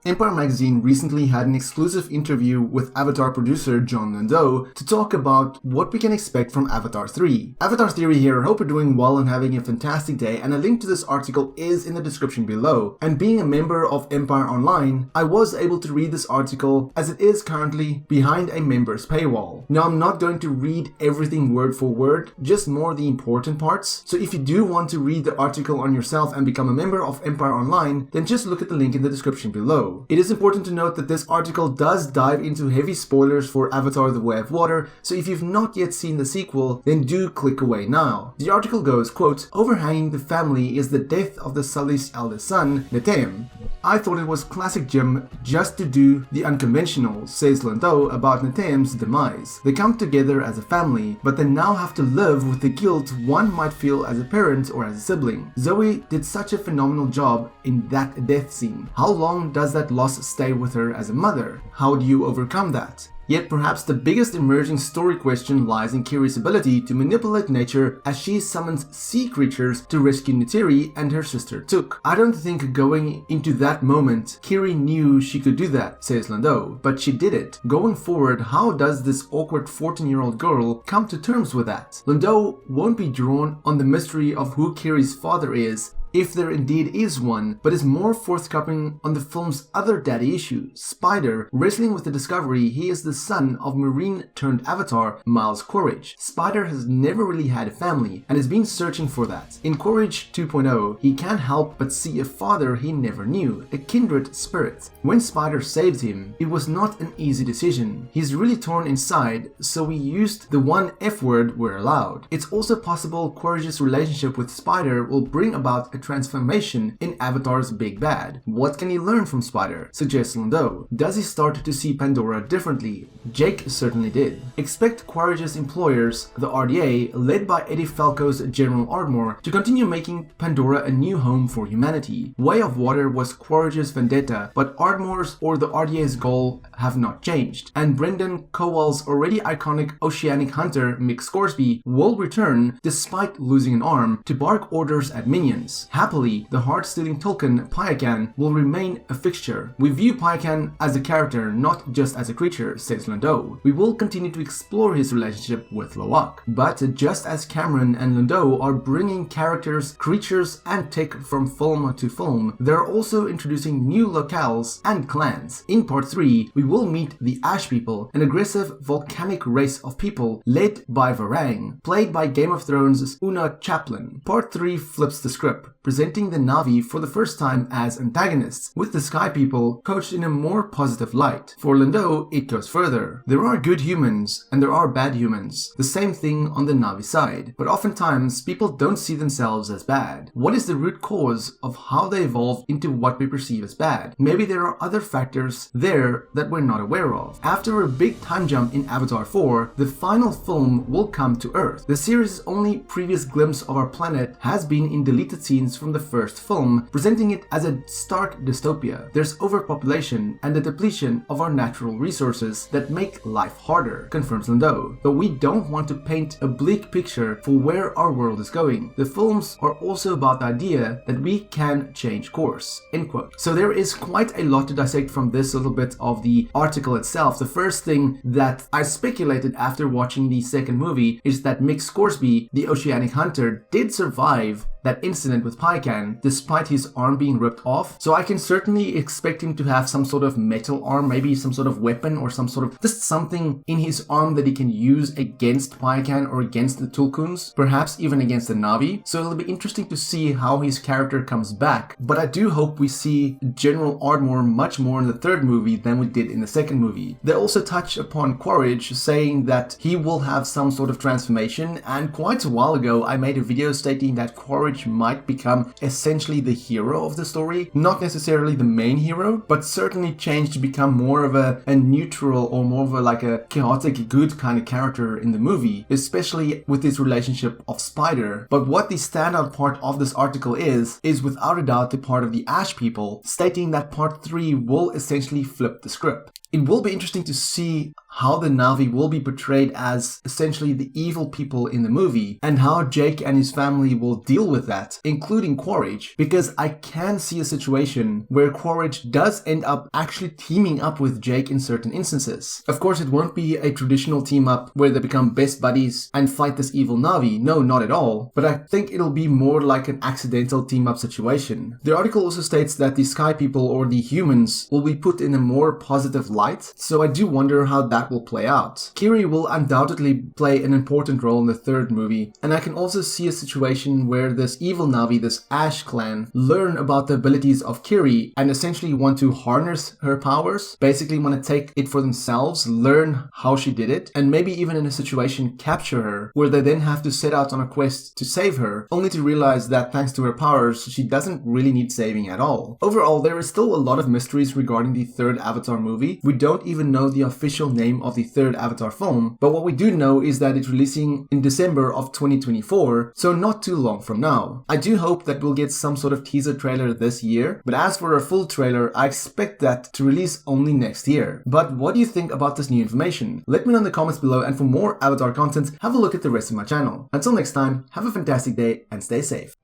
Empire magazine recently had an exclusive interview with Avatar producer Jon Landau to talk about what we can expect from Avatar 3. Avatar Theory here, hope you're doing well and having a fantastic day, and a link to this article is in the description below. And being a member of Empire Online, I was able to read this article as it is currently behind a member's paywall. Now I'm not going to read everything word for word, just more the important parts. So if you do want to read the article on yourself and become a member of Empire Online, then just look at the link in the description below. It is important to note that this article does dive into heavy spoilers for Avatar: The Way of Water, so if you've not yet seen the sequel, then do click away now. The article goes, quote, "Overhanging the family is the death of the Sully's eldest son, Neytiri. I thought it was classic Jim just to do the unconventional," says Landau about Neytiri's demise. They come together as a family, but they now have to live with the guilt one might feel as a parent or as a sibling. Zoe did such a phenomenal job in that death scene. How long does that loss stay with her as a mother? How do you overcome that? Yet perhaps the biggest emerging story question lies in Kiri's ability to manipulate nature as she summons sea creatures to rescue Neytiri and her sister Tuk. I don't think going into that moment, Kiri knew she could do that, says Landau, but she did it. Going forward, how does this awkward 14-year-old girl come to terms with that? Landau won't be drawn on the mystery of who Kiri's father is, if there indeed is one, but is more forthcoming on the film's other daddy issue, Spider, wrestling with the discovery he is the son of Marine-turned-Avatar Miles Quaritch. Spider has never really had a family, and has been searching for that. In Quaritch 2.0, he can't help but see a father he never knew, a kindred spirit. When Spider saved him, it was not an easy decision. He's really torn inside, so we used the one F word we're allowed. It's also possible Quaritch's relationship with Spider will bring about a transformation in Avatar's big bad. What can he learn from Spider? Suggests Landau. Does he start to see Pandora differently? Jake certainly did. Expect Quaritch's employers, the RDA, led by Eddie Falco's General Ardmore, to continue making Pandora a new home for humanity. Way of Water was Quaritch's vendetta, but Ardmore's or the RDA's goal have not changed. And Brendan Cowell's already iconic oceanic hunter Mick Scoresby will return, despite losing an arm, to bark orders at minions. Happily, the heart-stealing Tulkun, Payakan, will remain a fixture. We view Payakan as a character, not just as a creature, says Landau. We will continue to explore his relationship with Loak. But just as Cameron and Landau are bringing characters, creatures, and tech from film to film, they're also introducing new locales and clans. In Part 3, we will meet the Ash People, an aggressive volcanic race of people led by Varang, played by Game of Thrones' Una Chaplin. Part 3 flips the script, presenting the Na'vi for the first time as antagonists, with the Sky People coached in a more positive light. For Landau, it goes further. There are good humans and there are bad humans. The same thing on the Na'vi side. But oftentimes, people don't see themselves as bad. What is the root cause of how they evolve into what we perceive as bad? Maybe there are other factors there that we're not aware of. After a big time jump in Avatar 4, the final film will come to Earth. The series' only previous glimpse of our planet has been in deleted scenes from the first film, presenting it as a stark dystopia. There's overpopulation and the depletion of our natural resources that make life harder, confirms Landau. But we don't want to paint a bleak picture for where our world is going. The films are also about the idea that we can change course, end quote. So there is quite a lot to dissect from this little bit of the article itself. The first thing that I speculated after watching the second movie is that Mick Scoresby, the oceanic hunter, did survive that incident with Payakan despite his arm being ripped off. So I can certainly expect him to have some sort of metal arm, maybe some sort of weapon or some sort of just something in his arm that he can use against Payakan or against the Tulkuns, perhaps even against the Na'vi. So it'll be interesting to see how his character comes back. But I do hope we see General Ardmore much more in the third movie than we did in the second movie. They also touch upon Quaritch, saying that he will have some sort of transformation, and quite a while ago I made a video stating that Quaritch might become essentially the hero of the story, not necessarily the main hero, but certainly change to become more of a neutral or more of a chaotic good kind of character in the movie, especially with his relationship of Spider. But what the standout part of this article is without a doubt the part of the Ash People, stating that part 3 will essentially flip the script. It will be interesting to see how the Na'vi will be portrayed as essentially the evil people in the movie, and how Jake and his family will deal with that, including Quaritch, because I can see a situation where Quaritch does end up actually teaming up with Jake in certain instances. Of course, it won't be a traditional team up where they become best buddies and fight this evil Na'vi, no, not at all, but I think it'll be more like an accidental team up situation. The article also states that the Sky People, or the humans, will be put in a more positive light, so I do wonder how that will play out. Kiri will undoubtedly play an important role in the third movie, and I can also see a situation where this evil Na'vi, this Ash clan, learn about the abilities of Kiri and essentially want to harness her powers, basically want to take it for themselves, learn how she did it, and maybe even in a situation capture her, where they then have to set out on a quest to save her, only to realize that thanks to her powers, she doesn't really need saving at all. Overall, there is still a lot of mysteries regarding the third Avatar movie. We don't even know the official name of the third Avatar film, but what we do know is that it's releasing in December of 2024, so not too long from now. I do hope that we'll get some sort of teaser trailer this year, but as for a full trailer, I expect that to release only next year. But what do you think about this new information? Let me know in the comments below, and for more Avatar content, have a look at the rest of my channel. Until next time, have a fantastic day and stay safe.